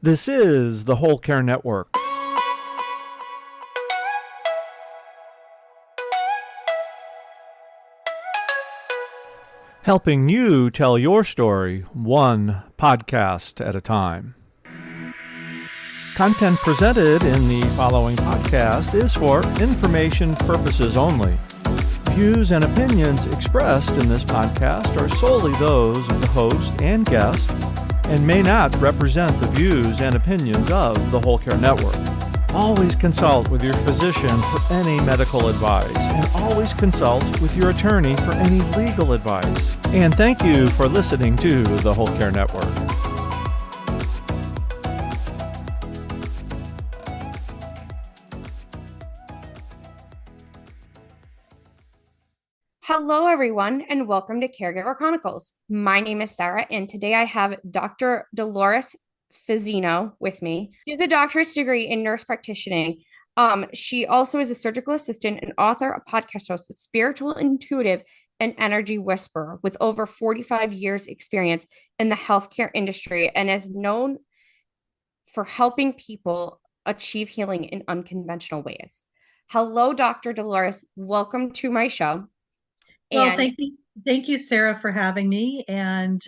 This is the Whole Care Network. Helping you tell your story one podcast at a time. Content presented in the following podcast is for information purposes only. Views and opinions expressed in this podcast are solely those of the host and guest and may not represent the views and opinions of the Whole Care Network. Always consult with your physician for any medical advice, and always consult with your attorney for any legal advice. And thank you for listening to the Whole Care Network. Hello, everyone, and welcome to Caregiver Chronicles. My name is Sarah, and today I have Dr. Dolores Fazzino with me. She has a doctorate's degree in nurse practitioning. She also is a surgical assistant, an author, a podcast host, a spiritual intuitive, and energy whisperer with over 45 years experience in the healthcare industry and is known for helping people achieve healing in unconventional ways. Hello, Dr. Dolores. Welcome to my show. Well, thank you, Sarah, for having me. And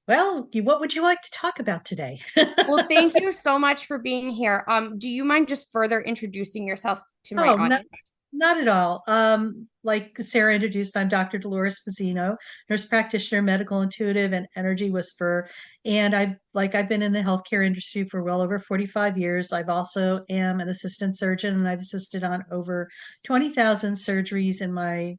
what would you like to talk about today? Well, thank you so much for being here. Do you mind just further introducing yourself to my audience? Not at all. Like Sarah introduced, I'm Dr. Dolores Fazzino, nurse practitioner, medical intuitive, and energy whisperer. And I've been in the healthcare industry for well over 45 years. I've also am an assistant surgeon, and I've assisted on over 20,000 surgeries in my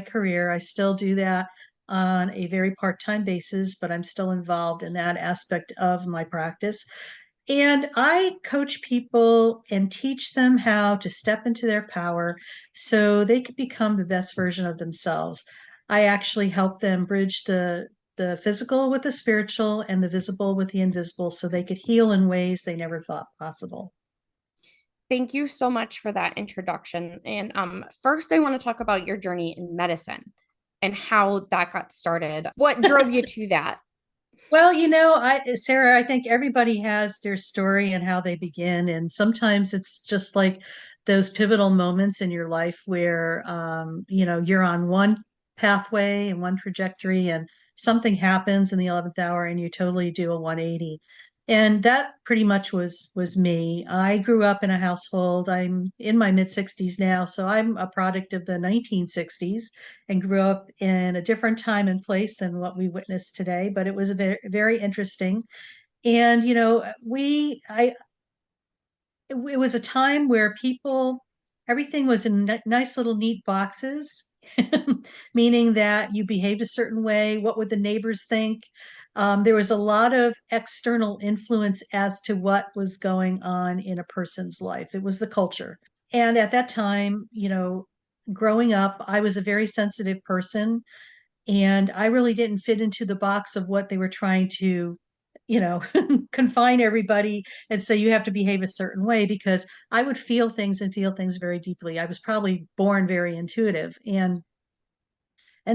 career. I still do that on a very part-time basis, but I'm still involved in that aspect of my practice. And I coach people and teach them how to step into their power so they can become the best version of themselves. I actually help them bridge the physical with the spiritual and the visible with the invisible so they could heal in ways they never thought possible. Thank you so much for that introduction. And first, I want to talk about your journey in medicine and how that got started. What drove you to that? Well, Sarah, I think everybody has their story and how they begin. And sometimes it's just like those pivotal moments in your life where, you're on one pathway and one trajectory and something happens in the 11th hour and you totally do a 180. And that pretty much was me. I grew up in a household. I'm in my mid 60s now, so I'm a product of the 1960s and grew up in a different time and place than what we witness today. But it was very, very interesting. And it was a time where everything was in nice little neat boxes, meaning that you behaved a certain way. What would the neighbors think? There was a lot of external influence as to what was going on in a person's life. It was the culture. And at that time, growing up, I was a very sensitive person, and I really didn't fit into the box of what they were trying to, confine everybody and say you have to behave a certain way, because I would feel things and feel things very deeply. I was probably born very intuitive. And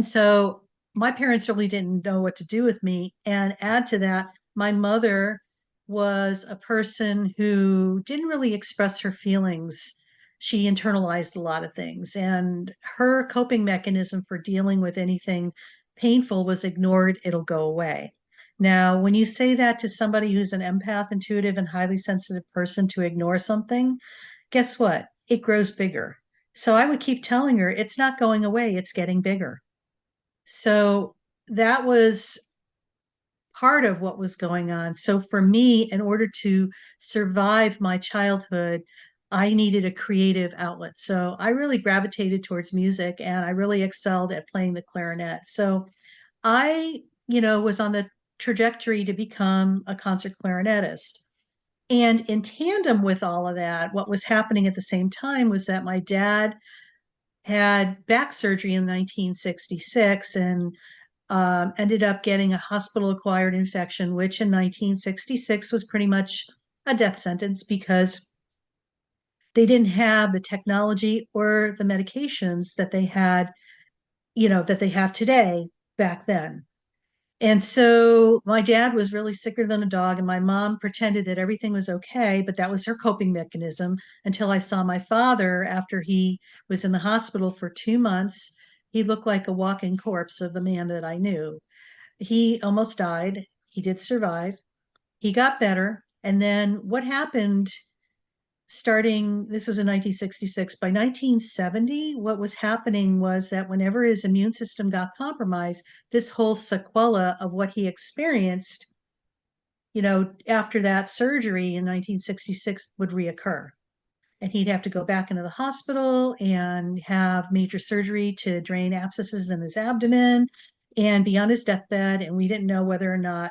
so my parents really didn't know what to do with me. And add to that, my mother was a person who didn't really express her feelings. She internalized a lot of things, and her coping mechanism for dealing with anything painful was ignored, it'll go away. Now, when you say that to somebody who's an empath, intuitive, and highly sensitive person to ignore something, guess what? It grows bigger. So I would keep telling her, it's not going away, it's getting bigger. So that was part of what was going on. So for me, in order to survive my childhood, I needed a creative outlet. So I really gravitated towards music, and I really excelled at playing the clarinet. So I, was on the trajectory to become a concert clarinetist. And in tandem with all of that, what was happening at the same time was that my dad had back surgery in 1966 and ended up getting a hospital acquired infection, which in 1966 was pretty much a death sentence because they didn't have the technology or the medications that they had, that they have today back then. And so my dad was really sicker than a dog, and my mom pretended that everything was okay, but that was her coping mechanism until I saw my father after he was in the hospital for 2 months. He looked like a walking corpse of the man that I knew. He almost died. He did survive. He got better. And then what happened starting, this was in 1966, by 1970, what was happening was that whenever his immune system got compromised, this whole sequela of what he experienced, after that surgery in 1966 would reoccur. And he'd have to go back into the hospital and have major surgery to drain abscesses in his abdomen and be on his deathbed. And we didn't know whether or not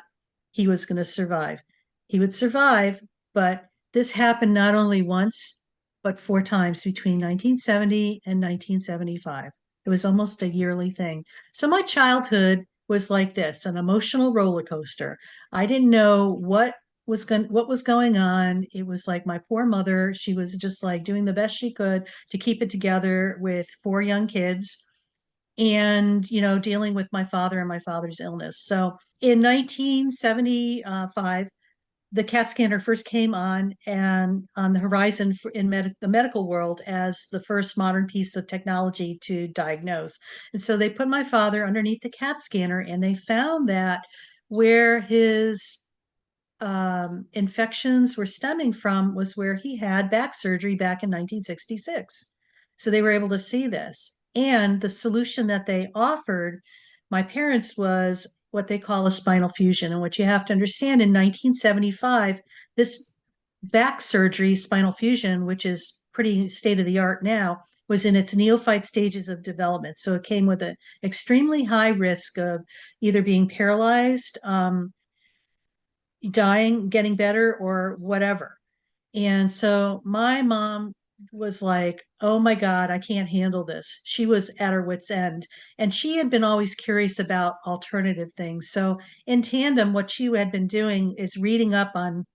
he was going to survive. He would survive, but this happened not only once, but 4 times between 1970 and 1975. It was almost a yearly thing. So my childhood was like this, an emotional roller coaster. I didn't know what was going on. It was like my poor mother. She was just like doing the best she could to keep it together with 4 young kids and, dealing with my father and my father's illness. So in 1975, the CAT scanner first came on and on the horizon in the medical world as the first modern piece of technology to diagnose. And so they put my father underneath the CAT scanner and they found that where his infections were stemming from was where he had back surgery back in 1966. So they were able to see this. And the solution that they offered my parents was what they call a spinal fusion. And what you have to understand in 1975, this back surgery, spinal fusion, which is pretty state of the art now, was in its neophyte stages of development. So it came with an extremely high risk of either being paralyzed, dying, getting better, or whatever. And so my mom was like, oh my God, I can't handle this. She was at her wit's end. And she had been always curious about alternative things. So, in tandem, what she had been doing is reading up on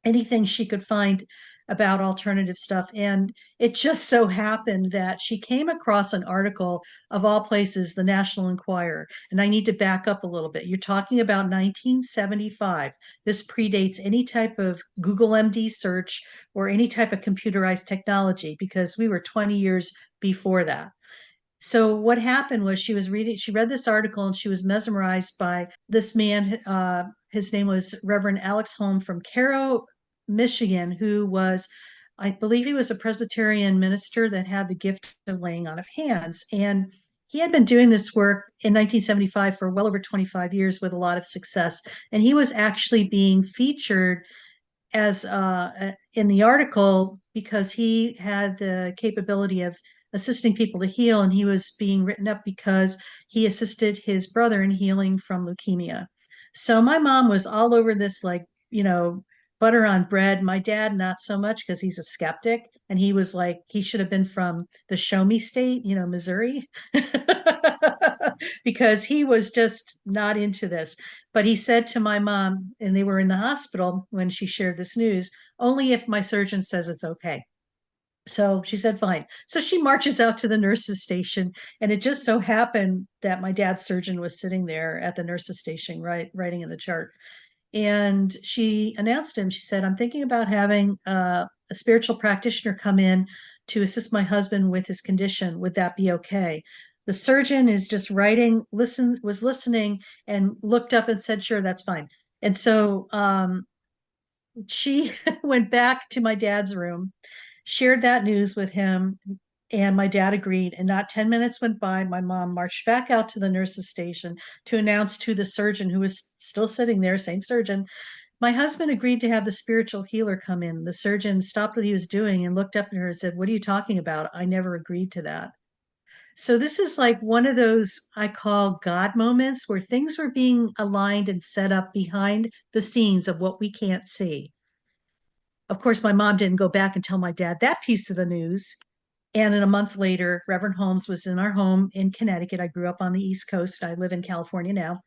anything she could find about alternative stuff. And it just so happened that she came across an article of all places, the National Enquirer. And I need to back up a little bit. You're talking about 1975. This predates any type of Google MD search or any type of computerized technology because we were 20 years before that. So what happened was she read this article and she was mesmerized by this man. His name was Reverend Alex Holm from Cairo, Michigan, who was, I believe he was a Presbyterian minister that had the gift of laying on of hands. And he had been doing this work in 1975 for well over 25 years with a lot of success. And he was actually being featured as in the article because he had the capability of assisting people to heal, and he was being written up because he assisted his brother in healing from leukemia. So my mom was all over this, like, butter on bread. My dad, not so much because he's a skeptic. And he was like, he should have been from the show me state, Missouri, because he was just not into this. But he said to my mom, and they were in the hospital when she shared this news, only if my surgeon says it's okay. So she said, fine. So she marches out to the nurse's station. And it just so happened that my dad's surgeon was sitting there at the nurse's station, writing in the chart. And she announced him. She said, I'm thinking about having a spiritual practitioner come in to assist my husband with his condition. Would that be okay? The surgeon is just was listening and looked up and said, sure, that's fine. And so she went back to my dad's room, shared that news with him, and my dad agreed. And not 10 minutes went by. My mom marched back out to the nurse's station to announce to the surgeon, who was still sitting there, same surgeon, my husband agreed to have the spiritual healer come in. The surgeon stopped what he was doing and looked up at her and said, what are you talking about? I never agreed to that. So this is like one of those I call God moments where things were being aligned and set up behind the scenes of what we can't see. Of course, my mom didn't go back and tell my dad that piece of the news. And then a month later, Reverend Holmes was in our home in Connecticut. I grew up on the East Coast. I live in California now.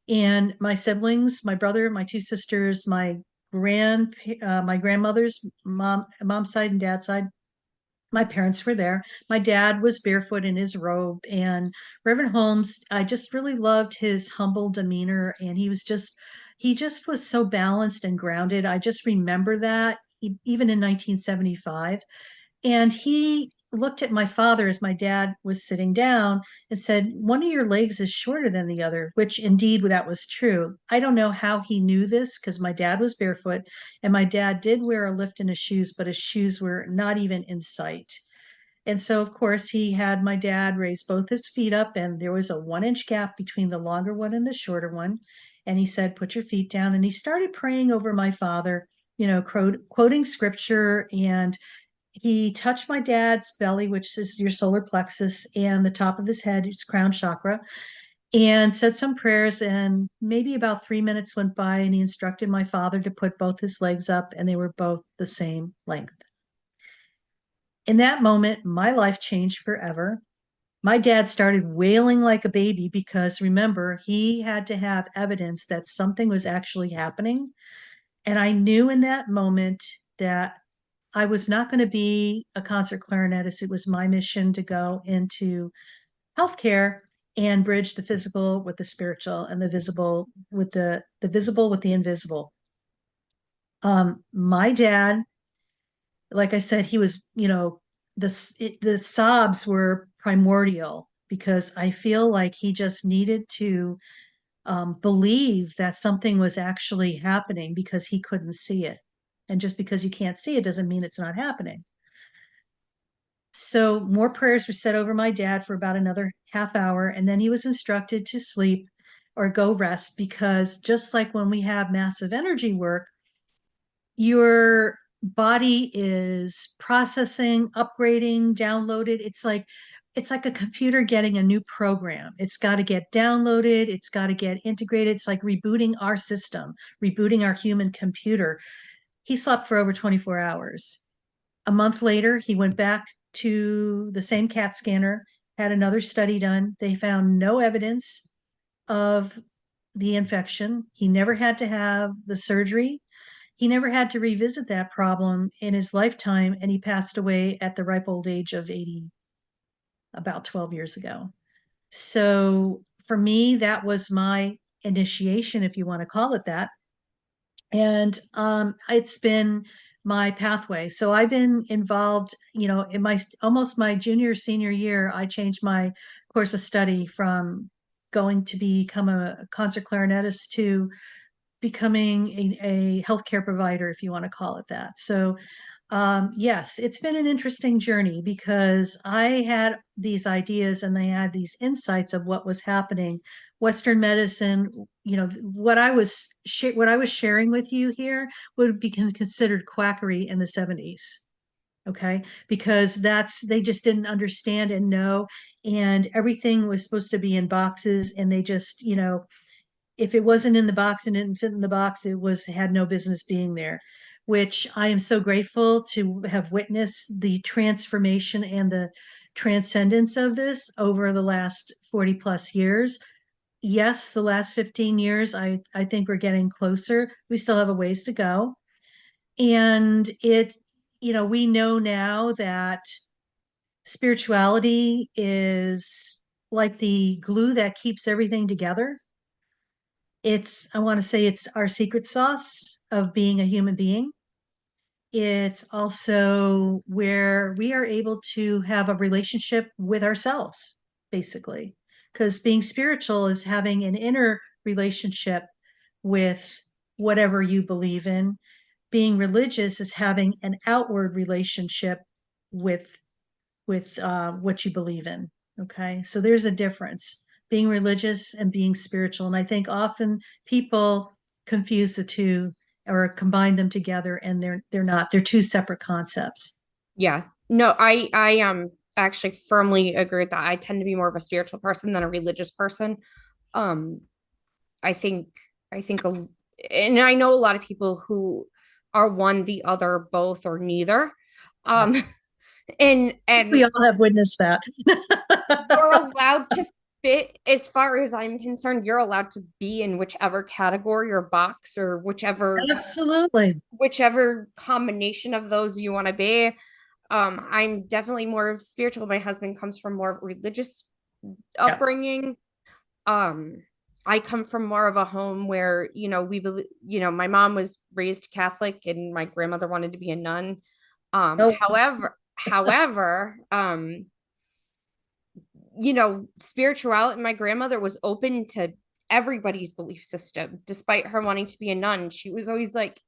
And my siblings, my brother, my 2 sisters, my grandmother's mom's side and dad's side, My parents were there. My dad was barefoot in his robe, and Reverend Holmes, I just really loved his humble demeanor, and he just was so balanced and grounded. I just remember that even in 1975. And he looked at my father as my dad was sitting down and said, "One of your legs is shorter than the other," which indeed that was true. I don't know how he knew this because my dad was barefoot and my dad did wear a lift in his shoes, but his shoes were not even in sight. And so, of course, he had my dad raise both his feet up, and there was a 1 inch gap between the longer one and the shorter one. And he said, "Put your feet down." And he started praying over my father, quoting scripture. And he touched my dad's belly, which is your solar plexus, and the top of his head, his crown chakra, and said some prayers. And maybe about 3 minutes went by, and he instructed my father to put both his legs up, and they were both the same length. In that moment, my life changed forever. My dad started wailing like a baby because remember, he had to have evidence that something was actually happening. And I knew in that moment that I was not going to be a concert clarinetist. It was my mission to go into healthcare and bridge the physical with the spiritual and the visible with the visible with the invisible. My dad, like I said, he was, the sobs were primordial because I feel like he just needed to believe that something was actually happening because he couldn't see it. And just because you can't see it doesn't mean it's not happening. So more prayers were said over my dad for about another half hour, and then he was instructed to sleep or go rest because just like when we have massive energy work, your body is processing, upgrading, downloaded. It's like a computer getting a new program. It's got to get downloaded, it's got to get integrated. It's like rebooting our system, rebooting our human computer. He slept for over 24 hours. A month later, he went back to the same CAT scanner, had another study done. They found no evidence of the infection. He never had to have the surgery. He never had to revisit that problem in his lifetime, and he passed away at the ripe old age of 80 about 12 years ago. So for me, that was my initiation, if you want to call it that. And it's been my pathway. So I've been involved, in my almost my junior senior year, I changed my course of study from going to become a concert clarinetist to becoming a healthcare provider, if you want to call it that. So yes, it's been an interesting journey because I had these ideas and they had these insights of what was happening. Western medicine, what I was sharing with you here would be considered quackery in the 70s. Okay, because they just didn't understand and know, and everything was supposed to be in boxes, and they just, if it wasn't in the box and didn't fit in the box, it had no business being there, which I am so grateful to have witnessed the transformation and the transcendence of this over the last 40 plus years. Yes, the last 15 years, I think we're getting closer. We still have a ways to go. And we know now that spirituality is like the glue that keeps everything together. I want to say it's our secret sauce of being a human being. It's also where we are able to have a relationship with ourselves, basically, because being spiritual is having an inner relationship with whatever you believe in. Being religious is having an outward relationship with what you believe in. Okay, so there's a difference being religious and being spiritual, and I think often people confuse the two or combine them together, and they're not. They're two separate concepts. Yeah. No, I actually firmly agree with that. I tend to be more of a spiritual person than a religious person. Um I think and I know a lot of people who are one, the other, both, or neither. Yeah. Um and We all have witnessed that. you're allowed to fit, as far as I'm concerned, you're allowed to be in whichever category or box or Absolutely. whichever combination of those you want to be. I'm definitely more of spiritual. My husband comes from more of religious Yeah. upbringing. Um, I come from more of a home where, my mom was raised Catholic and my grandmother wanted to be a nun. Oh, However, spirituality, my grandmother was open to everybody's belief system, despite her wanting to be a nun. She was always like,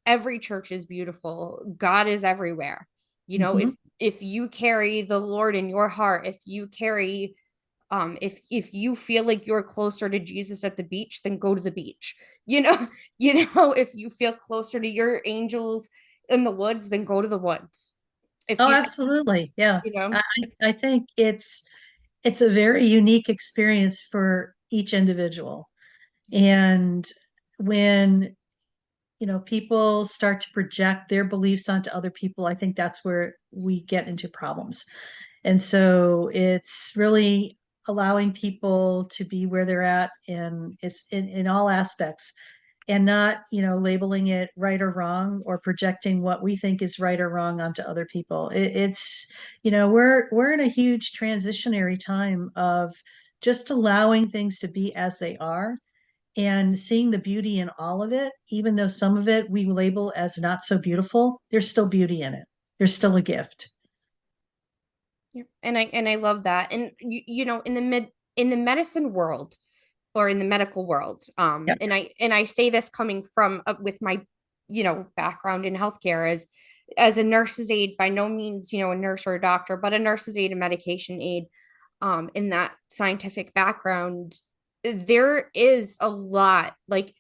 every church is beautiful. God is everywhere. mhm. If you carry the Lord in your heart, if you carry if you feel like you're closer to Jesus at the beach, then go to the beach. You know, if you feel closer to your angels in the woods, then go to the woods. If Oh, you absolutely. Yeah. you know I think it's a very unique experience for each individual. And when, people start to project their beliefs onto other people, I think that's where we get into problems. And so it's really allowing people to be where they're at, and it's in all aspects, and not, labeling it right or wrong, or projecting what we think is right or wrong onto other people. It's, we're in a huge transitionary time of just allowing things to be as they are, and seeing the beauty in all of it. Even though some of it we label as not so beautiful, there's still beauty in it. There's still a gift. Yeah. And I love that. And in the medicine world or in the medical world, Yep. and I say this coming from with my background in healthcare as a nurse's aide, by no means a nurse or a doctor, but a nurse's aide, a medication aide, in that scientific background, there is a lot, like,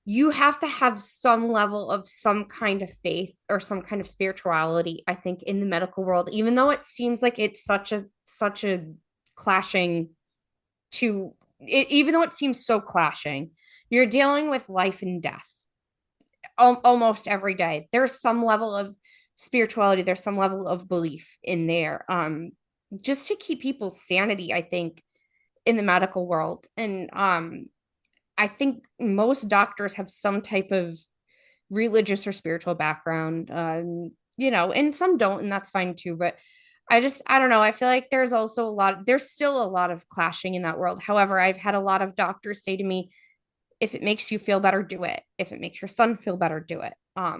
you have to have some level of some kind of faith or some kind of spirituality, I think, in the medical world, even though it seems like it's such a clashing to it, even though it seems so clashing. You're dealing with life and death almost every day. There's some level of spirituality, there's some level of belief in there, just to keep people's sanity, I think, in the medical world. And I think most doctors have some type of religious or spiritual background, and some don't, and that's fine too. But I don't know. I feel like there's still a lot of clashing in that world. However, I've had a lot of doctors say to me, if it makes you feel better, do it. If it makes your son feel better, do it. Uh,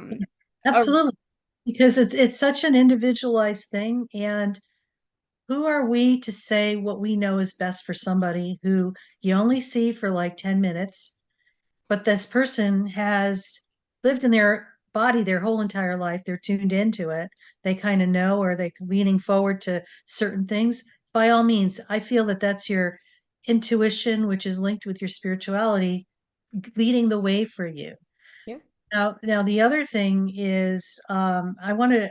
Absolutely. Because it's such an individualized thing. And who are we to say what we know is best for somebody who you only see for like 10 minutes, but this person has lived in their body their whole entire life? They're tuned into it. They kind of know, or they leaning forward to certain things. By all means, I feel that that's your intuition, which is linked with your spirituality, leading the way for you. yeah. Now, the other thing is, I want to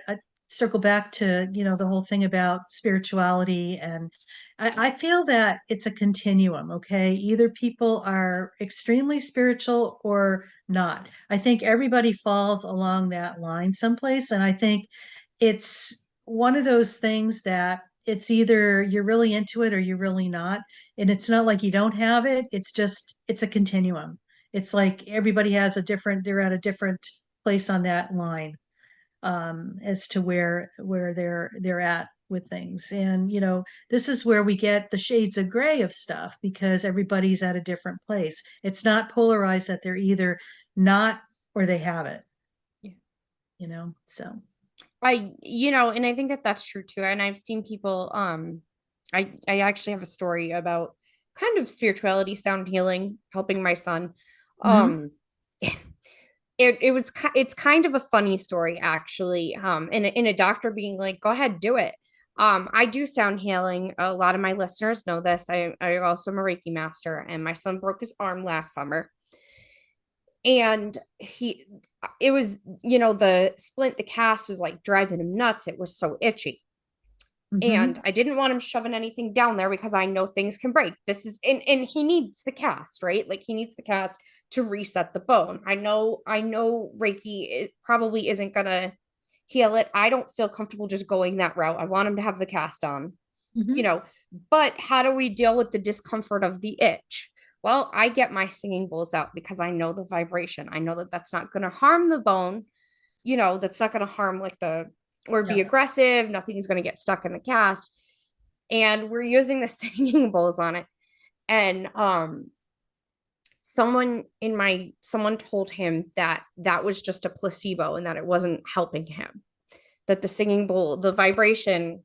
circle back to, the whole thing about spirituality. And I feel that it's a continuum, okay? Either people are extremely spiritual or not. I think everybody falls along that line someplace. And I think it's one of those things that it's either you're really into it or you're really not. And it's not like you don't have it. It's a continuum. It's like everybody has they're at a different place on that line, as to where they're at with things. And this is where we get the shades of gray of stuff, because everybody's at a different place. It's not polarized that they're either not or they have it, Yeah. so. And I think that that's true too. And I've seen people, I actually have a story about kind of spirituality, sound healing, helping my son. Mhm. Um, it's kind of a funny story, actually. And a doctor being like, go ahead, do it. I do sound healing. A lot of my listeners know this. I also am a Reiki master, and my son broke his arm last summer. And it was, the cast was like driving him nuts. It was so itchy. And Mhm. I didn't want him shoving anything down there because I know things can break. And he needs the cast, right? Like, he needs the cast to reset the bone. I know Reiki probably isn't gonna heal it. I don't feel comfortable just going that route. I want him to have the cast on, you Mhm. know. But how do we deal with the discomfort of the itch? Well, I get my singing bowls out because I know the vibration. I know that that's not going to harm the bone, that's not going to harm like the or be Yeah. aggressive. Nothing's going to get stuck in the cast. And we're using the singing bowls on it. And someone told him that that was just a placebo and that it wasn't helping him. That the singing bowl, the vibration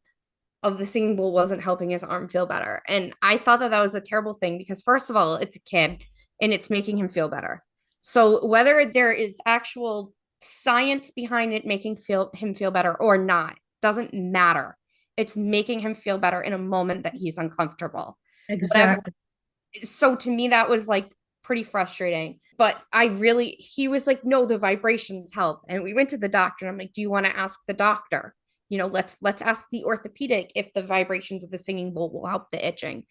of the singing bowl wasn't helping his arm feel better. And I thought that that was a terrible thing because, first of all, it's a kid and it's making him feel better. So whether there is actual science behind it making him feel better or not doesn't matter. It's making him feel better in a moment that he's uncomfortable. Whatever. Exactly. So to me, that was like pretty frustrating. But he was like, no, the vibrations help. And we went to the doctor and I'm like, do you want to ask the doctor? Let's ask the orthopedic if the vibrations of the singing bowl will help the itching.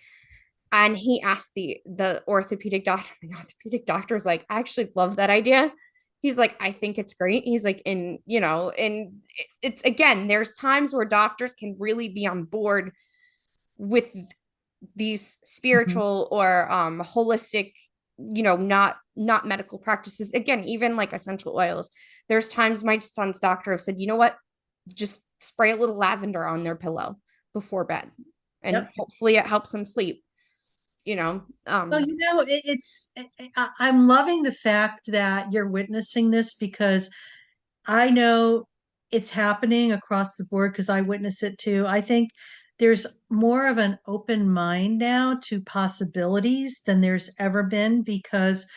And he asked the orthopedic doctor. The orthopedic doctor was like, I actually love that idea. He's like, I think it's great. He's like, and it's again, there's times where doctors can really be on board with these Mhm. spiritual or holistic, not medical practices. Again, even like essential oils. There's times my son's doctor have said, you know what, just spray a little lavender on their pillow before bed, and Yep. hopefully it helps them sleep. Well, I'm loving the fact that you're witnessing this because I know it's happening across the board because I witness it too. I think there's more of an open mind now to possibilities than there's ever been because,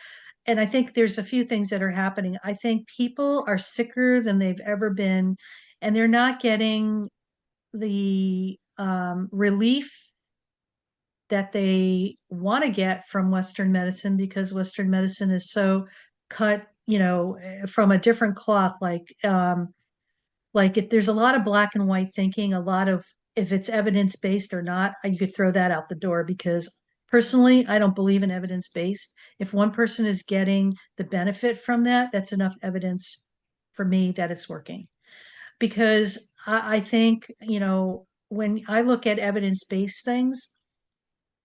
and I think there's a few things that are happening. I think people are sicker than they've ever been, and they're not getting the relief that they want to get from Western medicine because Western medicine is so cut, from a different cloth. There's a lot of black and white thinking, a lot of if it's evidence based or not, you could throw that out the door because personally, I don't believe in evidence based. If one person is getting the benefit from that, that's enough evidence for me that it's working. Because I think, when I look at evidence based things,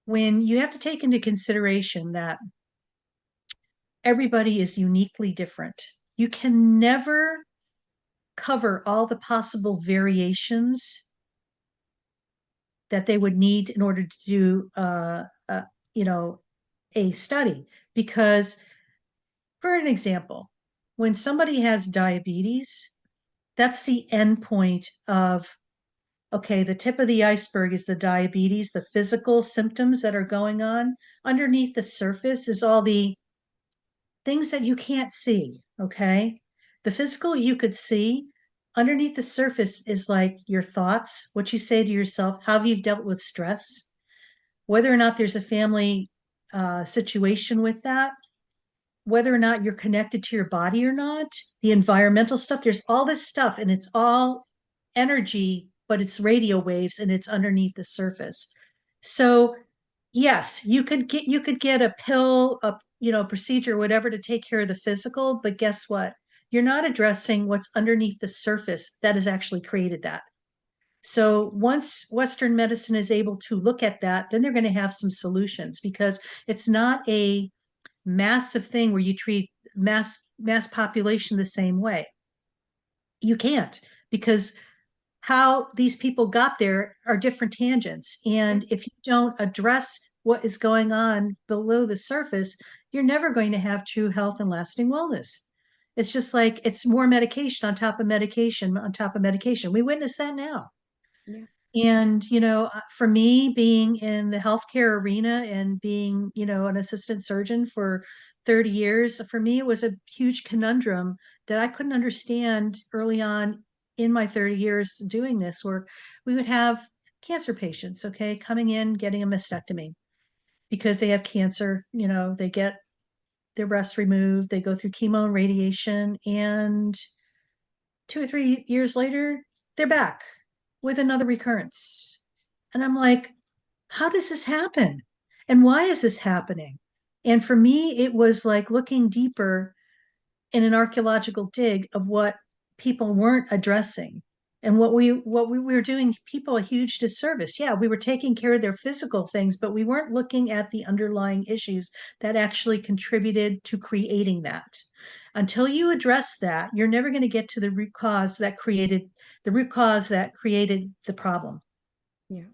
when you have to take into consideration that everybody is uniquely different, you can never cover all the possible variations that they would need in order to do you know a study because for an example, when somebody has diabetes, that's the end point of okay, the tip of the iceberg is the diabetes, the physical symptoms that are going on. Underneath the surface is all the things that you can't see. Okay. The physical you could see, underneath the surface is like your thoughts, what you say to yourself, how you've dealt with stress, whether or not there's a family situation with that, whether or not you're connected to your body or not, the environmental stuff. There's all this stuff, and it's all energy, but it's radio waves, and it's underneath the surface. So yes, you could get a pill, a procedure, whatever to take care of the physical, but guess what? You're not addressing what's underneath the surface that has actually created that. So once Western medicine is able to look at that, then they're going to have some solutions because it's not a massive thing where you treat mass population the same way. You can't because how these people got there are different tangents. Yeah. And if you don't address what is going on below the surface, you're never going to have true health and lasting wellness. It's just like it's more medication on top of medication on top of medication. We witness that now. Yeah. And, for me, being in the healthcare arena and being, an assistant surgeon for 30 years, for me, it was a huge conundrum that I couldn't understand early on in my 30 years doing this, where we would have cancer patients, okay, coming in, getting a mastectomy because they have cancer, they get their breast removed, they go through chemo and radiation, and 2 or 3 years later, they're back with another recurrence. And I'm like, how does this happen? And why is this happening? And for me, it was like looking deeper in an archaeological dig of what people weren't addressing and what we were doing people a huge disservice. Yeah, we were taking care of their physical things, but we weren't looking at the underlying issues that actually contributed to creating that. Until you address that, you're never going to get to the root cause that created the problem. Yeah.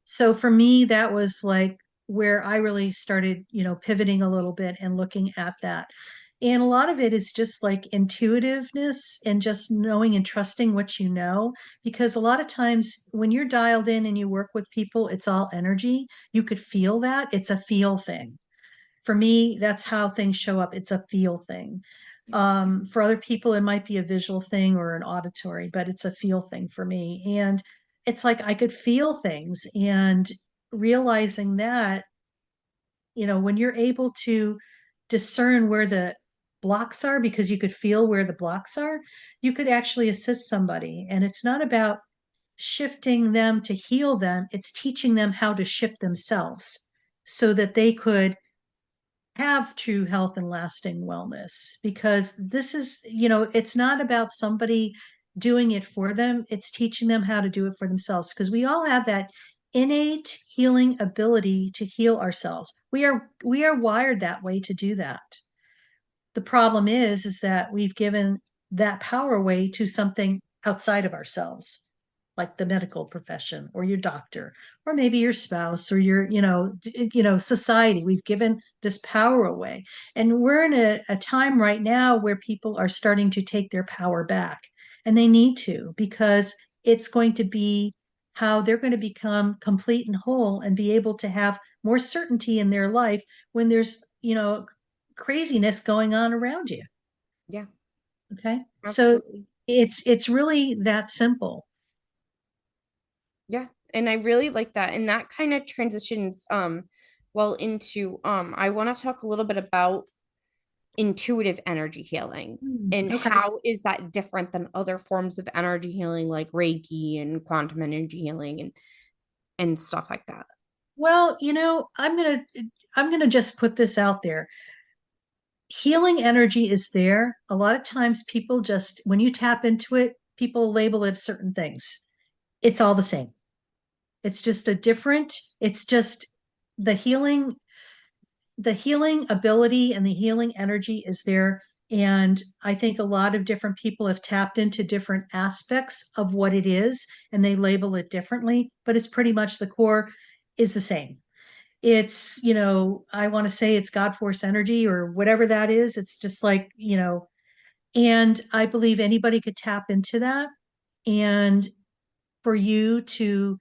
So for me, that was like where I really started, pivoting a little bit and looking at that. And a lot of it is just like intuitiveness and just knowing and trusting what you know. Because a lot of times when you're dialed in and you work with people, it's all energy. You could feel that. It's a feel thing. For me, that's how things show up. It's a feel thing. For other people, it might be a visual thing or an auditory, but it's a feel thing for me. And it's like I could feel things, and realizing that, when you're able to discern where the blocks are because you could feel where the blocks are, you could actually assist somebody. And it's not about shifting them to heal them, it's teaching them how to shift themselves so that they could have true health and lasting wellness. Because this is, it's not about somebody doing it for them, it's teaching them how to do it for themselves, because we all have that innate healing ability to heal ourselves. We are wired that way to do that. The problem is that we've given that power away to something outside of ourselves, like the medical profession or your doctor, or maybe your spouse or your, society. We've given this power away. And we're in a time right now where people are starting to take their power back, and they need to, because it's going to be how they're going to become complete and whole and be able to have more certainty in their life when there's, craziness going on around you. Yeah. Okay. So Absolutely. it's really that simple. Yeah. And I really like that. And that kind of transitions well into I want to talk a little bit about intuitive energy healing and Okay. how is that different than other forms of energy healing like Reiki and quantum energy healing and stuff like that. Well, I'm gonna just put this out there. Healing energy is there. A lot of times people just, when you tap into it, people label it certain things. It's all the same. It's just it's just the healing the healing ability and the healing energy is there. And I think a lot of different people have tapped into different aspects of what it is, and they label it differently, but it's pretty much the core is the same. It's, I want to say it's God force energy or whatever that is. It's just like, and I believe anybody could tap into that. And for you to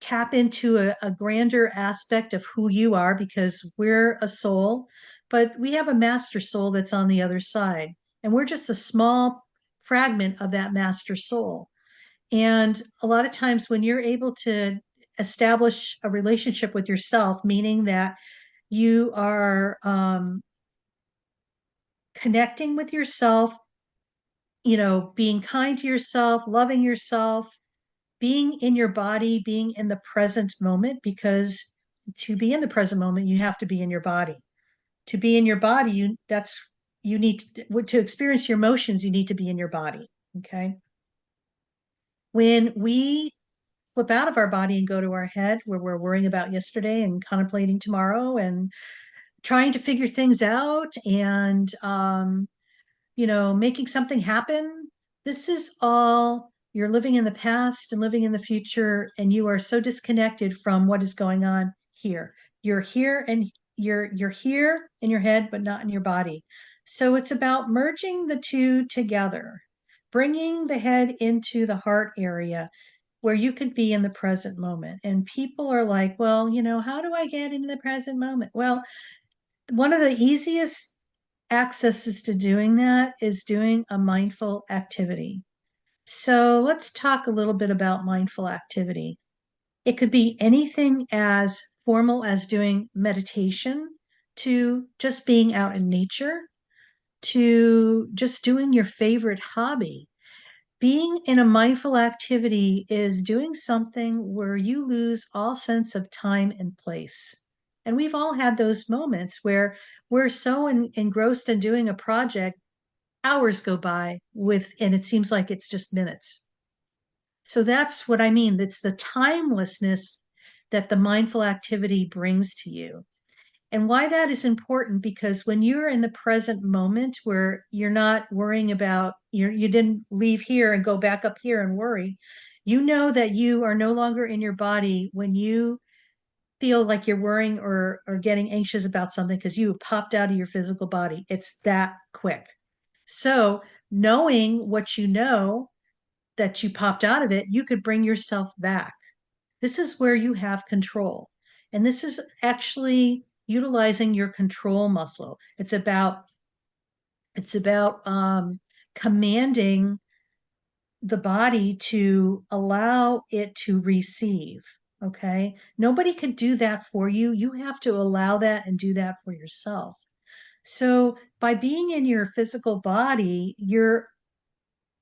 tap into a grander aspect of who you are, because we're a soul, but we have a master soul that's on the other side. And we're just a small fragment of that master soul. And a lot of times when you're able to establish a relationship with yourself, meaning that you are connecting with yourself, being kind to yourself, loving yourself, being in your body, being in the present moment, because to be in the present moment, you have to be in your body. To be in your body, you need to experience your emotions, you need to be in your body. Okay. When we flip out of our body and go to our head, where we're worrying about yesterday and contemplating tomorrow and trying to figure things out and making something happen. This is all, you're living in the past and living in the future, and you are so disconnected from what is going on here. You're here and you're here in your head, but not in your body. So it's about merging the two together, bringing the head into the heart area where you could be in the present moment. And people are like, well, how do I get into the present moment? Well, one of the easiest accesses to doing that is doing a mindful activity. So let's talk a little bit about mindful activity. It could be anything as formal as doing meditation, to just being out in nature, to just doing your favorite hobby. Being in a mindful activity is doing something where you lose all sense of time and place. And we've all had those moments where we're so engrossed in doing a project, hours go by and it seems like it's just minutes. So that's what I mean. It's the timelessness that the mindful activity brings to you. And why that is important, because when you're in the present moment where you're not worrying about, you didn't leave here and go back up here and worry, you know that you are no longer in your body when you feel like you're worrying or getting anxious about something because you have popped out of your physical body. It's that quick. So knowing what you know that you popped out of it, you could bring yourself back. This is where you have control. And this is actually utilizing your control muscle. It's about commanding the body to allow it to receive. Okay. Nobody could do that for you. You have to allow that and do that for yourself. So by being in your physical body, you're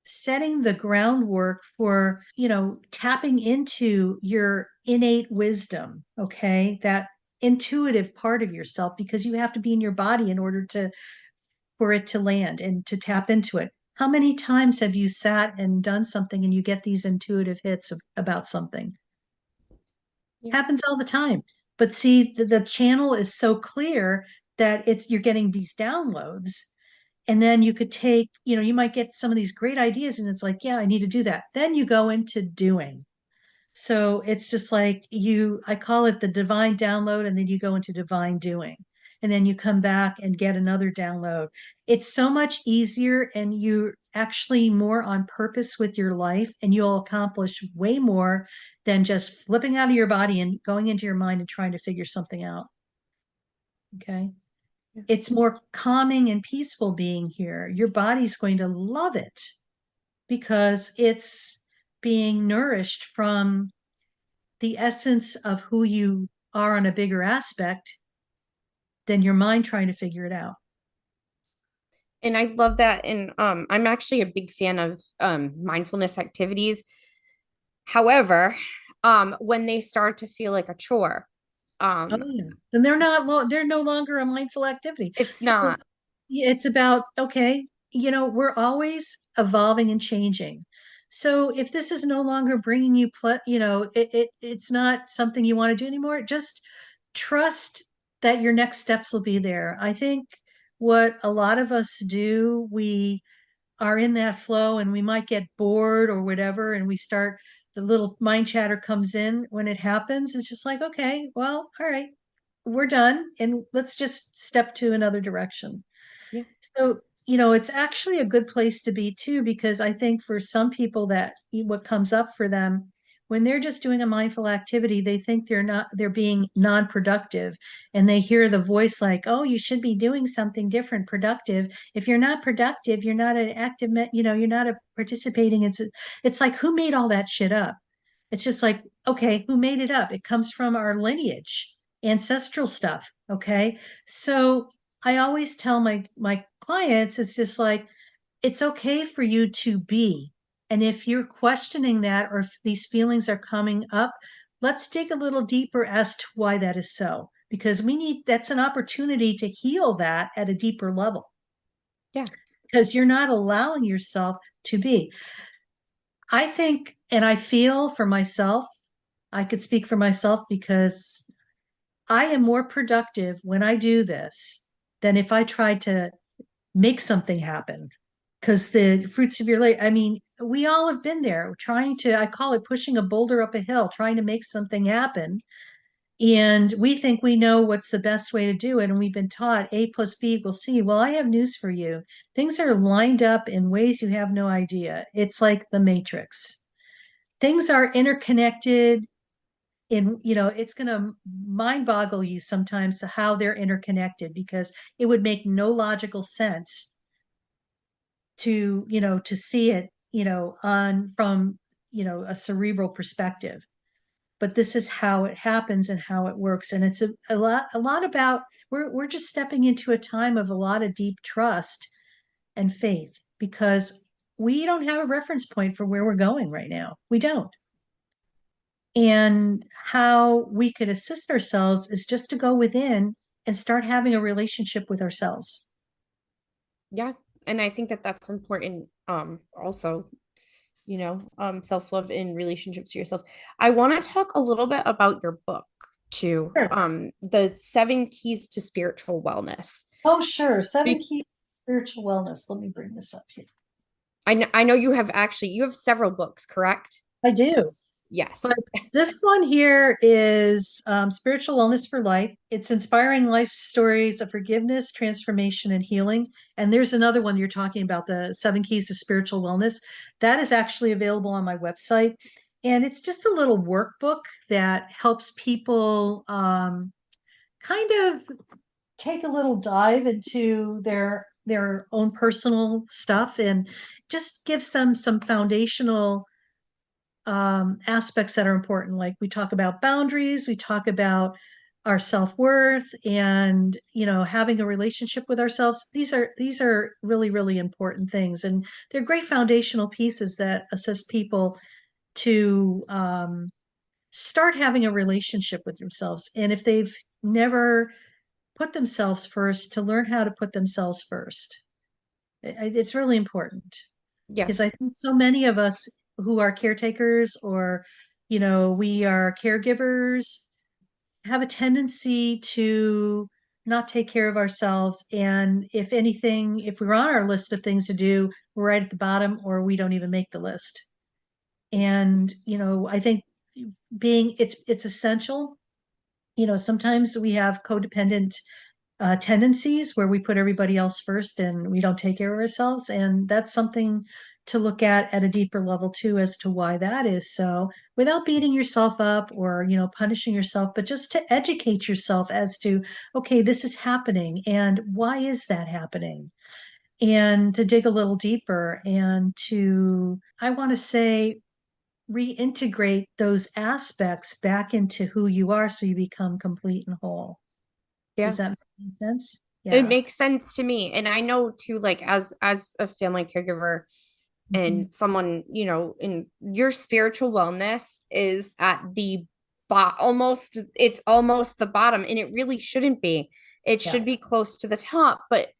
setting the groundwork for, tapping into your innate wisdom, okay? That intuitive part of yourself, because you have to be in your body in order to for it to land and to tap into it. How many times have you sat and done something and you get these intuitive hits about something? Yeah. Happens all the time. But see, the channel is so clear that you're getting these downloads. And then you could take, you might get some of these great ideas and it's like, yeah, I need to do that. Then you go into doing. So it's just like I call it the divine download, and then you go into divine doing. And then you come back and get another download. It's so much easier, and you're actually more on purpose with your life, and you'll accomplish way more than just flipping out of your body and going into your mind and trying to figure something out. Okay. Yeah. It's more calming and peaceful being here. Your body's going to love it because it's being nourished from the essence of who you are on a bigger aspect than your mind trying to figure it out. And I love that. And I'm actually a big fan of mindfulness activities. However, when they start to feel like a chore, Oh um, yeah. Then they're no longer a mindful activity. it's So not. yeah, it's about, okay, we're always evolving and changing. So if this is no longer bringing you, it's not something you want to do anymore, just trust that your next steps will be there. I think what a lot of us do, we are in that flow and we might get bored or whatever, and the little mind chatter comes in when it happens. It's just like, okay, well, all right, we're done and let's just step to another direction. Yeah. So, it's actually a good place to be too, because I think for some people that what comes up for them when they're just doing a mindful activity, they think they're being non-productive, and they hear the voice like, oh, you should be doing something different, productive. If you're not productive, you're not an active, you're not a participating. It's like, who made all that shit up? It's just like, okay, who made it up? It comes from our lineage, ancestral stuff. Okay. So I always tell my clients, it's just like, it's okay for you to be. And if you're questioning that, or if these feelings are coming up, let's dig a little deeper as to why that is so. Because that's an opportunity to heal that at a deeper level. Yeah. Because you're not allowing yourself to be. I think, and I feel for myself, I could speak for myself because I am more productive when I do this than if I tried to make something happen. Because the fruits of your labor, I mean, we all have been there trying to, I call it pushing a boulder up a hill, trying to make something happen. And we think we know what's the best way to do it. And we've been taught A plus B equals C. Well, I have news for you. Things are lined up in ways you have no idea. It's like the Matrix. Things are interconnected it's going to mind boggle you sometimes to how they're interconnected, because it would make no logical sense to see it, on from, a cerebral perspective. But this is how it happens and how it works. And it's a lot about, we're just stepping into a time of a lot of deep trust and faith, because we don't have a reference point for where we're going right now. We don't. And how we could assist ourselves is just to go within and start having a relationship with ourselves. Yeah. And I think that that's important. Also, self-love in relationships to yourself. I want to talk a little bit about your book. to Sure. the 7 keys to spiritual wellness. Oh, sure. Seven Be- keys to spiritual wellness. Let me bring this up here. I know you have several books, correct? I do. But Yes. this one here is Spiritual Wellness for Life. It's inspiring life stories of forgiveness, transformation, and healing. And there's another one you're talking about, the 7 keys to spiritual wellness. That is actually available on my website. And it's just a little workbook that helps people kind of take a little dive into their own personal stuff and just gives them some foundational aspects that are important. Like we talk about boundaries, we talk about our self-worth and having a relationship with ourselves. These are really, really important things, and they're great foundational pieces that assist people to start having a relationship with themselves. And if they've never put themselves first, to learn how to put themselves first. It's really important Yeah. because I think so many of us who are caretakers or, we are caregivers have a tendency to not take care of ourselves. And if anything, if we're on our list of things to do, we're right at the bottom or we don't even make the list. And, I think it's essential. Sometimes we have codependent tendencies where we put everybody else first and we don't take care of ourselves. And that's something to look at a deeper level too, as to why that is so, without beating yourself up or, punishing yourself, but just to educate yourself as to, okay, this is happening. And why is that happening? And to dig a little deeper and to, I want to say, reintegrate those aspects back into who you are so you become complete and whole. Yeah. Does that make sense? It Yeah. makes sense to me. And I know too, like as a family caregiver Mhm. and someone, in your spiritual wellness is at the it's almost the bottom, and it really shouldn't be. It Yeah. should be close to the top. But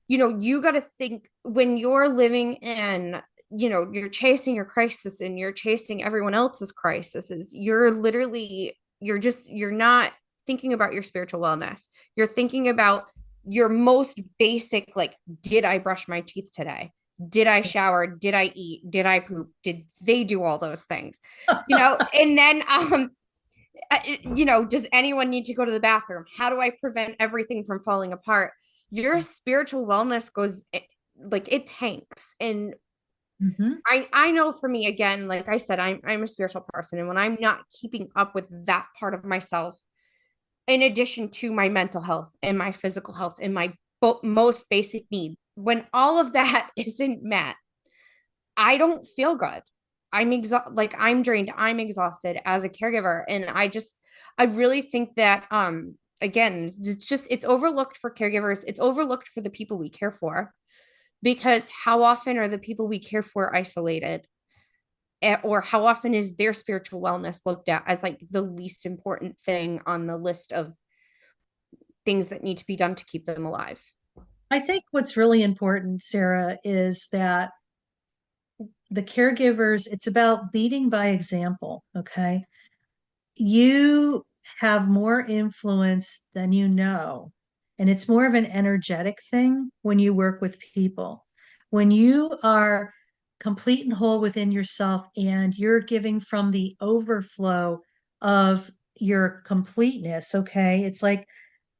you got to think when you're living in, you're chasing your crisis and you're chasing everyone else's crises. You're not thinking about your spiritual wellness. You're thinking about your most basic, like, did I brush my teeth today? Did I shower? Did I eat? Did I poop? Did they do all those things? And then, does anyone need to go to the bathroom? How do I prevent everything from falling apart? Your spiritual wellness goes, like, it tanks. And Mhm. I know for me, again, like I said, I'm a spiritual person, and when I'm not keeping up with that part of myself, in addition to my mental health and my physical health and my most basic need, when all of that isn't met, I don't feel good. I'm drained, I'm exhausted as a caregiver. And I really think that, again, it's overlooked for caregivers. It's overlooked for the people we care for, because how often are the people we care for isolated? Or how often is their spiritual wellness looked at as like the least important thing on the list of things that need to be done to keep them alive? I think what's really important, Sarah, is that the caregivers, it's about leading by example. Okay. You have more influence than you know. And it's more of an energetic thing when you work with people. When you are complete and whole within yourself and you're giving from the overflow of your completeness, okay? It's like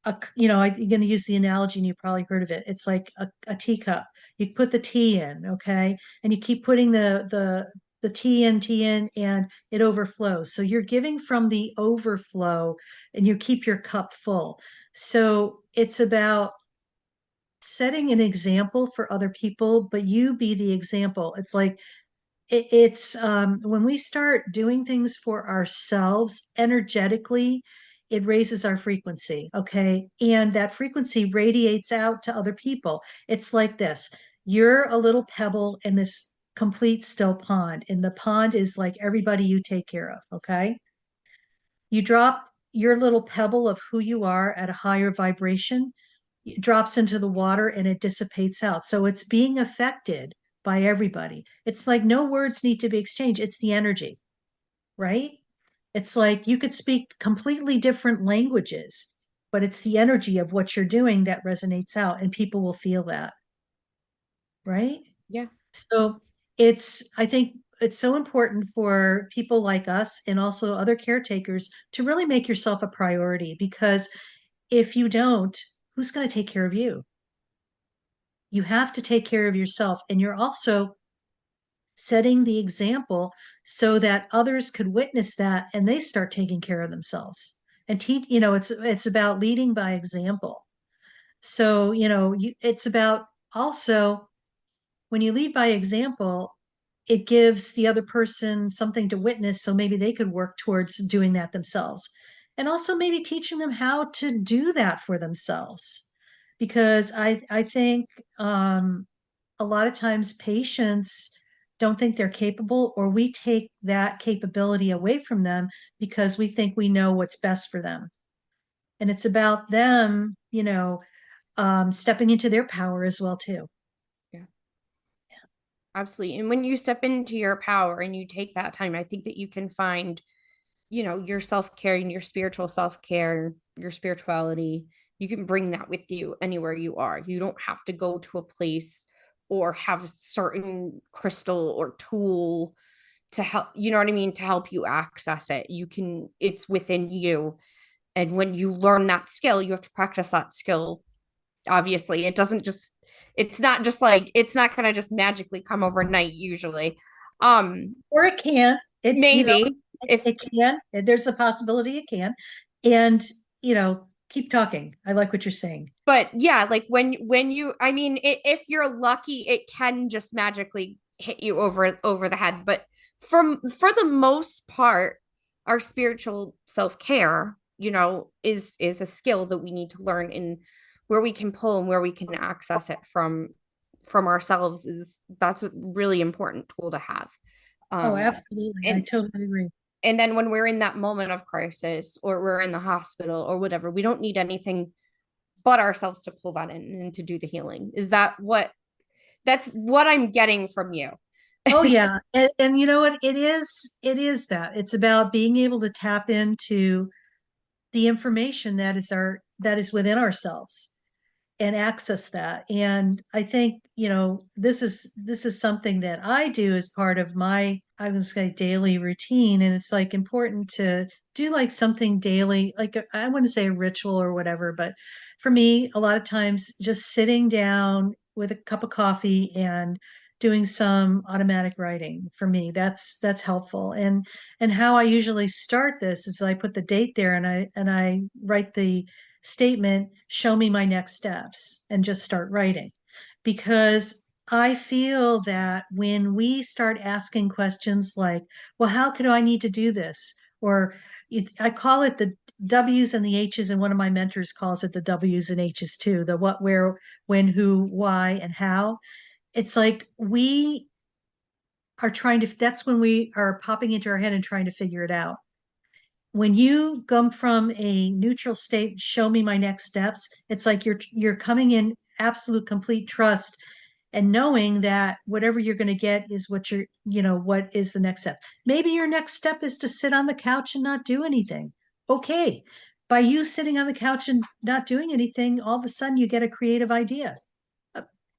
I'm going to use the analogy and you probably heard of it. It's like a teacup. You put the tea in, okay, and you keep putting the tea in, and it overflows. So you're giving from the overflow, and you keep your cup full. So it's about setting an example for other people, but you be the example. It's like it's when we start doing things for ourselves energetically, it raises our frequency, okay? And that frequency radiates out to other people. It's like this: you're a little pebble in this complete still pond, and the pond is like everybody you take care of, okay? You drop your little pebble of who you are at a higher vibration, it drops into the water and it dissipates out. So it's being affected by everybody. It's like no words need to be exchanged. It's the energy, right? It's like you could speak completely different languages, but it's the energy of what you're doing that resonates out, and people will feel that, right? Yeah. So I think it's so important for people like us and also other caretakers to really make yourself a priority, because if you don't, who's going to take care of you? You have to take care of yourself. And you're also setting the example so that others could witness that and they start taking care of themselves and teach, it's about leading by example. So, it's about also when you lead by example, it gives the other person something to witness. So maybe they could work towards doing that themselves. And also maybe teaching them how to do that for themselves. Because I think a lot of times patients don't think they're capable, or we take that capability away from them because we think we know what's best for them. And it's about them, stepping into their power as well, too. Yeah. Absolutely. And when you step into your power and you take that time, I think that you can find, your self-care and your spiritual self-care, your spirituality, you can bring that with you anywhere you are. You don't have to go to a place or have a certain crystal or tool to help, you know what I mean, to help you access it. It's within you. And when you learn that skill, you have to practice that skill. Obviously, it's not just like, it's not going to just magically come overnight usually. Or it can. Maybe if It can. There's a possibility it can. And, keep talking. I like what you're saying. but yeah, like when you, I mean, if you're lucky, it can just magically hit you over the head. But for the most part, our spiritual self-care, is a skill that we need to learn, and where we can pull and where we can access it from ourselves, that's a really important tool to have. Oh, um absolutely. I and totally agree. and then when we're in that moment of crisis, or we're in the hospital or whatever, we don't need anything but ourselves to pull that in and to do the healing. That's what I'm getting from you? Oh yeah. And you know what? It is that. It's about being able to tap into the information that is within ourselves and access that. And I think, this is something that I do as part of my, I was say, daily routine. And it's like important to do like something daily, like I wouldn't say a ritual or whatever, but for me, a lot of times just sitting down with a cup of coffee and doing some automatic writing, for me, that's helpful. And how I usually start this is I put the date there, and I write the statement, show me my next steps, and just start writing. Because I feel that when we start asking questions like, well, how could I need to do this? Or I call it the W's and the H's, and one of my mentors calls it the W's and H's too, the what, where, when, who, why, and how. It's like we are trying to, that's when we are popping into our head and trying to figure it out. When you come from a neutral state, show me my next steps, it's like you're coming in absolute complete trust and knowing that whatever you're going to get is what is the next step. Maybe your next step is to sit on the couch and not do anything. Okay. By you sitting on the couch and not doing anything, all of a sudden you get a creative idea.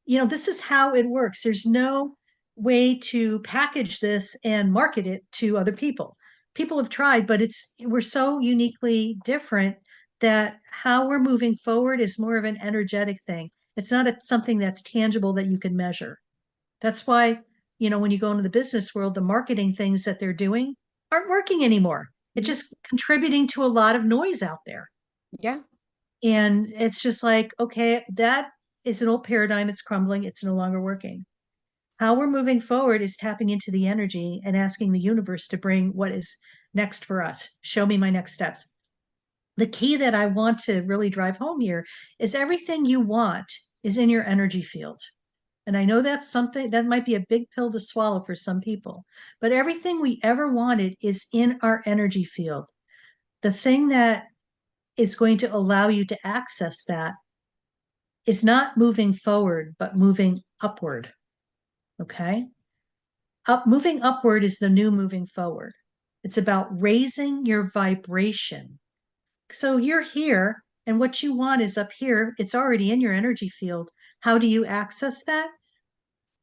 This is how it works. There's no way to package this and market it to other people. People have tried, but we're so uniquely different that how we're moving forward is more of an energetic thing. It's not something that's tangible that you can measure. That's why, when you go into the business world, the marketing things that they're doing aren't working anymore. It's just contributing to a lot of noise out there. Yeah. And it's just like, okay, that is an old paradigm. It's crumbling. It's no longer working. How we're moving forward is tapping into the energy and asking the universe to bring what is next for us. Show me my next steps. The key that I want to really drive home here is everything you want is in your energy field. And I know that's something that might be a big pill to swallow for some people, but everything we ever wanted is in our energy field. The thing that is going to allow you to access that is not moving forward, but moving upward. Okay. Moving upward is the new moving forward. It's about raising your vibration. So you're here, and what you want is up here. It's already in your energy field. How do you access that?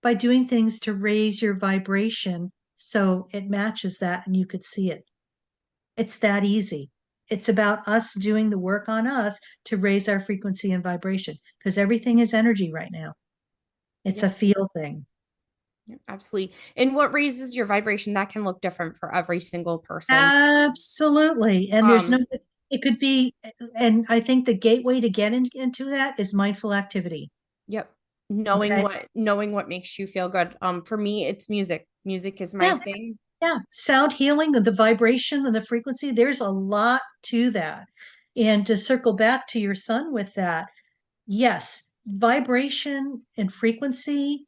By doing things to raise your vibration so it matches that and you could see it. It's that easy. It's about us doing the work on us to raise our frequency and vibration because everything is energy right now. It's Yeah, a feel thing. yeah, absolutely. And what raises your vibration, that can look different for every single person. Absolutely. And there's no, Um, it could be, and I think the gateway to get into that is mindful activity. yep. Okay. Knowing what makes you feel good. For me, it's music. Music is my Yeah. thing. Yeah. Sound healing and the vibration and the frequency, there's a lot to that. And to circle back to your son with that, yes, vibration and frequency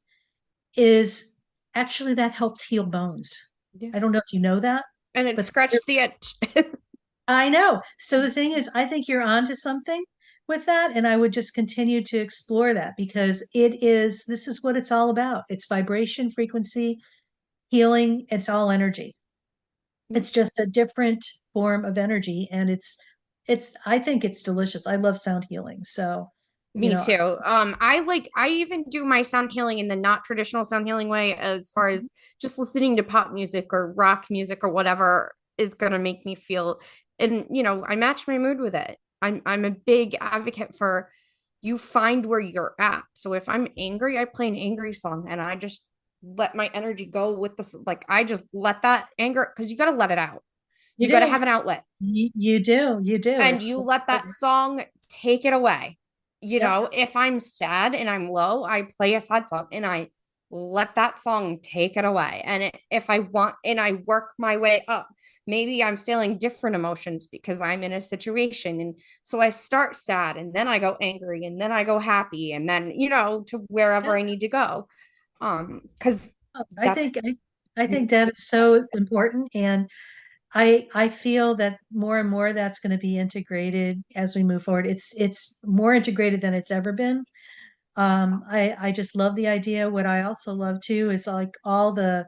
is actually that helps heal bones. Yeah. I don't know if you know that, And it but scratched the itch. I know. So the thing is, I think you're onto something with that. And I would just continue to explore that because this is what it's all about. It's vibration, frequency, healing. It's all energy. Yep. It's just a different form of energy. And I think it's delicious. I love sound healing. So, you Me know, too. I even do my sound healing in the not traditional sound healing way, as far as just listening to pop music or rock music or whatever is gonna make me feel, and I match my mood with it. I'm a big advocate for you find where you're at. So if I'm angry, I play an angry song and I just let my energy go with this. Like I just let that anger, because you gotta let it out. you You gotta do. have an outlet, You do. You do. and It's you let that song take it away. yep. If I'm sad and I'm low, I play a sad song and I let that song take it away. And if I want, and I work my way up, maybe I'm feeling different emotions because I'm in a situation. And so I start sad and then I go angry and then I go happy and then, to wherever Yep. I need to go. Because I that's, think I think that is so important, and I feel that more and more that's going to be integrated as we move forward. It's more integrated than it's ever been. I just love the idea. What I also love too is like all the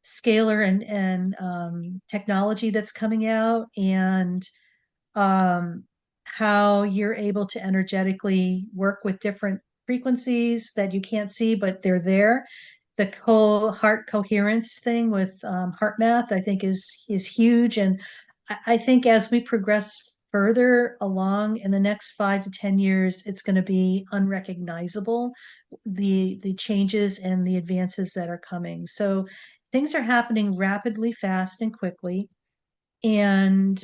scalar and technology that's coming out, and um, how you're able to energetically work with different frequencies that you can't see, but they're there. The whole heart coherence thing with heart math, I think, is huge, and I think as we progress further along in the next 5 to 10 years, it's going to be unrecognizable the changes and the advances that are coming. So things are happening rapidly, fast, and quickly. And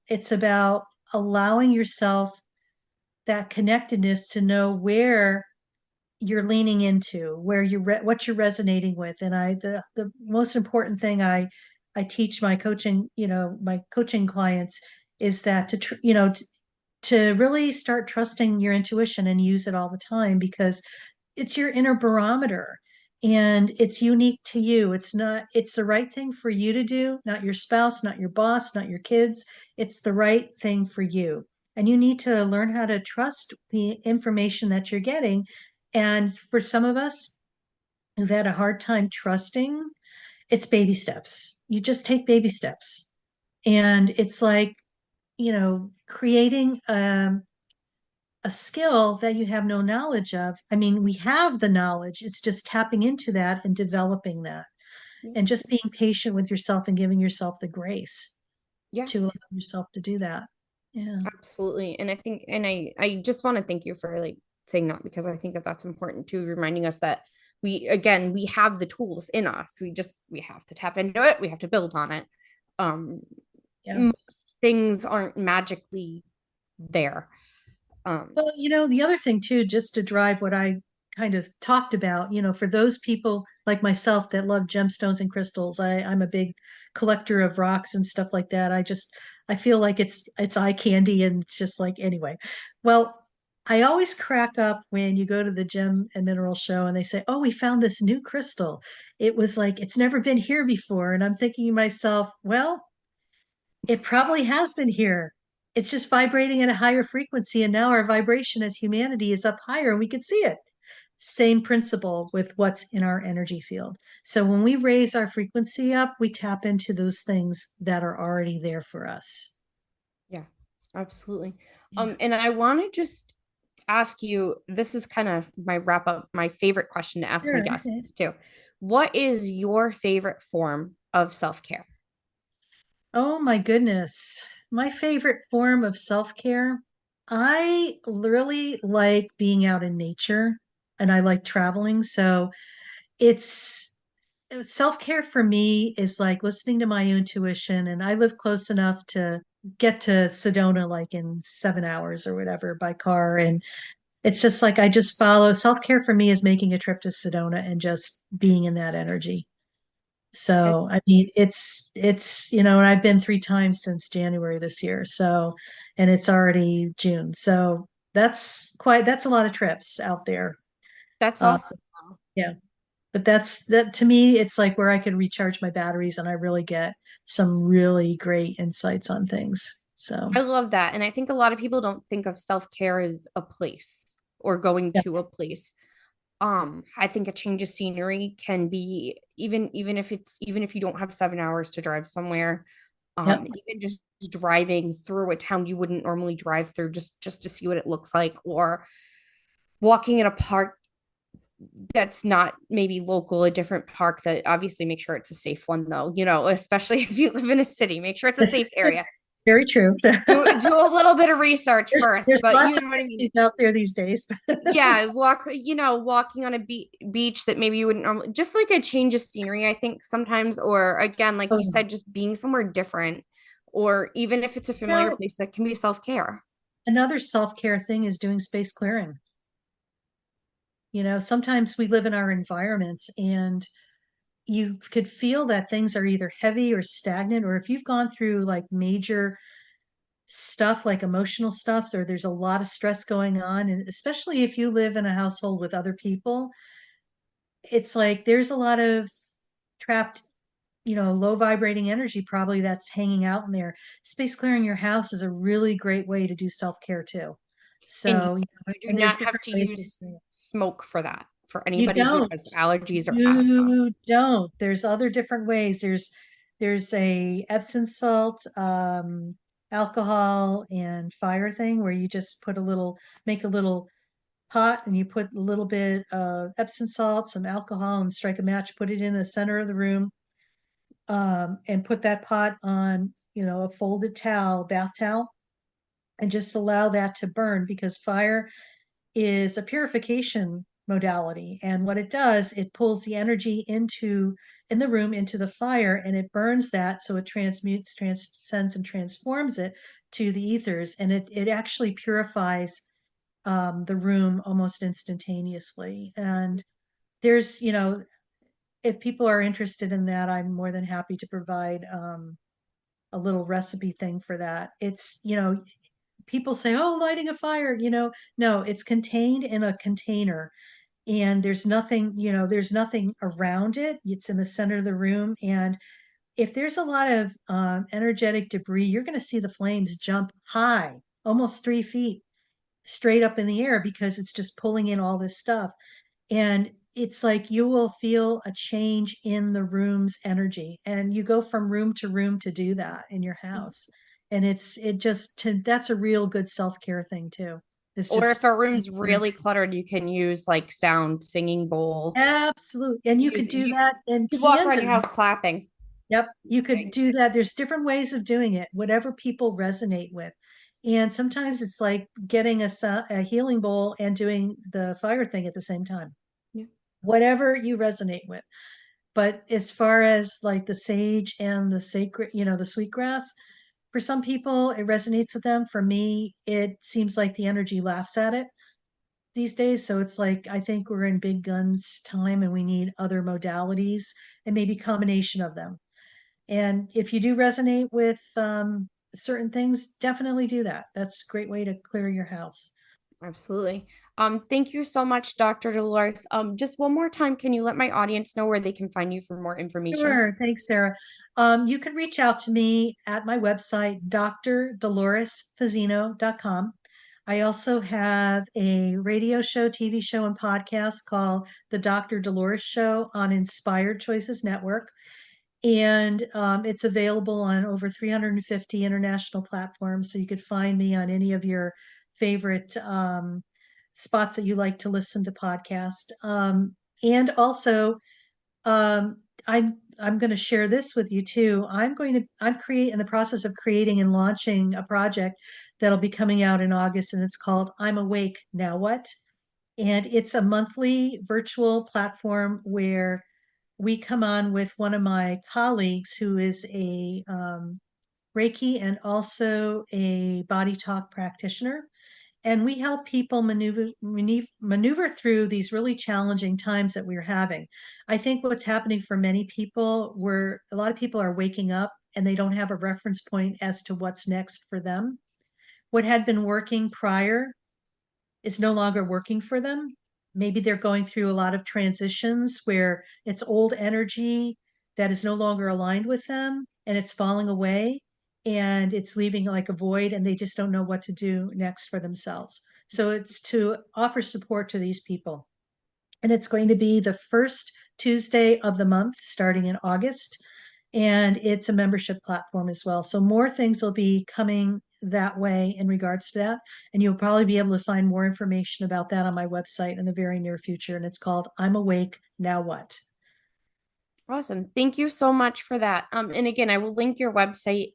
it's about allowing yourself that connectedness to know where you're leaning into, what you're resonating with. And the most important thing I teach my coaching clients is that to really start trusting your intuition and use it all the time because it's your inner barometer and it's unique to you. It's the right thing for you to do, not your spouse, not your boss, not your kids. It's the right thing for you. And you need to learn how to trust the information that you're getting. And for some of us who've had a hard time trusting, it's baby steps. You just take baby steps. And it's like, creating a skill that you have no knowledge of. I mean, we have the knowledge, it's just tapping into that and developing that and just being patient with yourself and giving yourself the grace yeah. to allow yourself to do that. Yeah. Absolutely. And I think, and I just want to thank you for like saying that, because I think that that's important too, reminding us that we have the tools in us. We have to tap into it. We have to build on it. Um, Yeah. Most things aren't magically there. Well, the other thing too, just to drive what I kind of talked about, for those people like myself that love gemstones and crystals, I'm a big collector of rocks and stuff like that. I feel like it's eye candy and it's just like anyway. Well, I always crack up when you go to the gem and mineral show and they say, "Oh, we found this new crystal." It was like it's never been here before, and I'm thinking to myself, well, it probably has been here. It's just vibrating at a higher frequency. And now our vibration as humanity is up higher and we can see it. same principle with what's in our energy field. So when we raise our frequency up, we tap into those things that are already there for us. Yeah, absolutely. Yeah. And I want to just ask you, this is kind of my wrap up, my favorite question to ask my Sure. Okay. guests too. What is your favorite form of self-care? Oh my goodness. My favorite form of self-care. I really like being out in nature and I like traveling. So it's self-care for me is like listening to my intuition. And I live close enough to get to Sedona like in 7 hours or whatever by car. And it's just like I just follow self-care for me is making a trip to Sedona and just being in that energy. So, I mean, and I've been 3 times since January this year. So, and it's already June. So that's a lot of trips out there. That's Uh, awesome. yeah, but that to me, it's like where I can recharge my batteries and I really get some really great insights on things. So, I love that. And I think a lot of people don't think of self-care as a place or going yeah, to a place. I think a change of scenery can be even if you don't have 7 hours to drive somewhere, yep, even just driving through a town you wouldn't normally drive through just to see what it looks like, or walking in a park that's not maybe local, a different park that obviously make sure it's a safe one though, especially if you live in a city, make sure it's a it's safe area. very true. Do a little bit of research first, There's but lots you of know what I taxis mean. out there these days. Yeah, walking on a beach that maybe you wouldn't normally, just like a change of scenery, I think sometimes, or again, like you Oh, said, just being somewhere different, or even if it's a you familiar know, place, that can be self-care. another self-care thing is doing space clearing. Sometimes we live in our environments and you could feel that things are either heavy or stagnant, or if you've gone through like major stuff, like emotional stuff, or there's a lot of stress going on, and especially if you live in a household with other people, it's like there's a lot of trapped, low vibrating energy probably that's hanging out in there. Space clearing your house is a really great way to do self-care too. And So, you do and there's not have different to ways to use do it. smoke for that, for You anybody who don't. has allergies or asthma. You don't. There's other different ways. There's a Epsom salt, alcohol and fire thing where you just make a little pot and you put a little bit of Epsom salt, some alcohol, and strike a match, put it in the center of the room, and put that pot on, a folded towel, bath towel, and just allow that to burn because fire is a purification modality. And what it does, it pulls the energy in the room into the fire and it burns that. So it transmutes, transcends, and transforms it to the ethers. And it actually purifies the room almost instantaneously. And there's, if people are interested in that, I'm more than happy to provide a little recipe thing for that. It's, people say, oh, lighting a fire, no, it's contained in a container and there's nothing around it. It's in the center of the room. And if there's a lot of energetic debris, you're going to see the flames jump high, almost 3 feet straight up in the air because it's just pulling in all this stuff. And it's like you will feel a change in the room's energy. And you go from room to room to do that in your house. And that's a real good self-care thing too. It's Or if just a room's really cluttered, you can use like sound, singing bowl. absolutely. And you could do You that in could walk around your house tandem. clapping. Yep, you could Right. do that. There's different ways of doing it, whatever people resonate with. And sometimes it's like getting a healing bowl and doing the fire thing at the same time, Yeah. whatever you resonate with. But as far as like the sage and the sacred, the sweetgrass, for some people it resonates with them. For me, it seems like the energy laughs at it these days. So it's like I think we're in big guns time and we need other modalities and maybe combination of them. And if you do resonate with certain things, definitely do that. That's a great way to clear your house. Absolutely. Thank you so much, Dr. Dolores. Just one more time, can you let my audience know where they can find you for more information? Sure. Thanks, Sarah. You can reach out to me at my website, drdoloresfazzino.com. I also have a radio show, TV show, and podcast called The Dr. Dolores Show on Inspired Choices Network. And it's available on over 350 international platforms. So you could find me on any of your favorite spots that you like to listen to podcast. And also, um, I'm going to share this with you too. I'm in the process of creating and launching a project that'll be coming out in August, and it's called I'm Awake, Now What? And it's a monthly virtual platform where we come on with one of my colleagues who is a Reiki and also a body talk practitioner. And we help people maneuver through these really challenging times that we're having. I think what's happening for many people, where a lot of people are waking up and they don't have a reference point as to what's next for them. What had been working prior is no longer working for them. Maybe they're going through a lot of transitions where it's old energy that is no longer aligned with them and it's falling away and it's leaving like a void and they just don't know what to do next for themselves. So it's to offer support to these people. And it's going to be the first Tuesday of the month starting in August. And it's a membership platform as well. So more things will be coming that way in regards to that. And you'll probably be able to find more information about that on my website in the very near future. And it's called I'm Awake, Now What? Awesome. Thank you so much for that. And again, I will link your website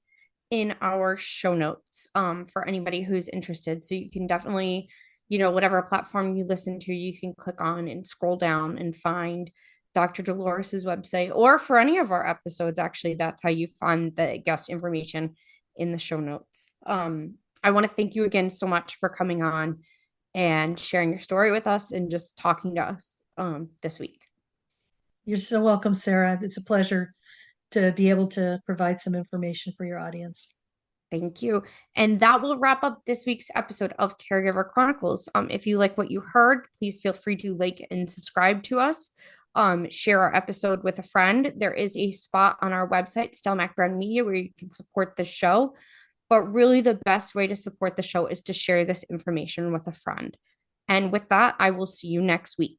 in our show notes for anybody who's interested. So you can definitely, whatever platform you listen to, you can click on and scroll down and find Dr. Dolores's website, or for any of our episodes, actually, that's how you find the guest information in the show notes. I want to thank you again so much for coming on and sharing your story with us and just talking to us this week. You're so welcome, Sarah. It's a pleasure to be able to provide some information for your audience. Thank you. And that will wrap up this week's episode of Caregiver Chronicles. If you like what you heard, please feel free to like and subscribe to us. Share our episode with a friend. There is a spot on our website, Stelmach Brand Media, where you can support the show. But really, the best way to support the show is to share this information with a friend. And with that, I will see you next week.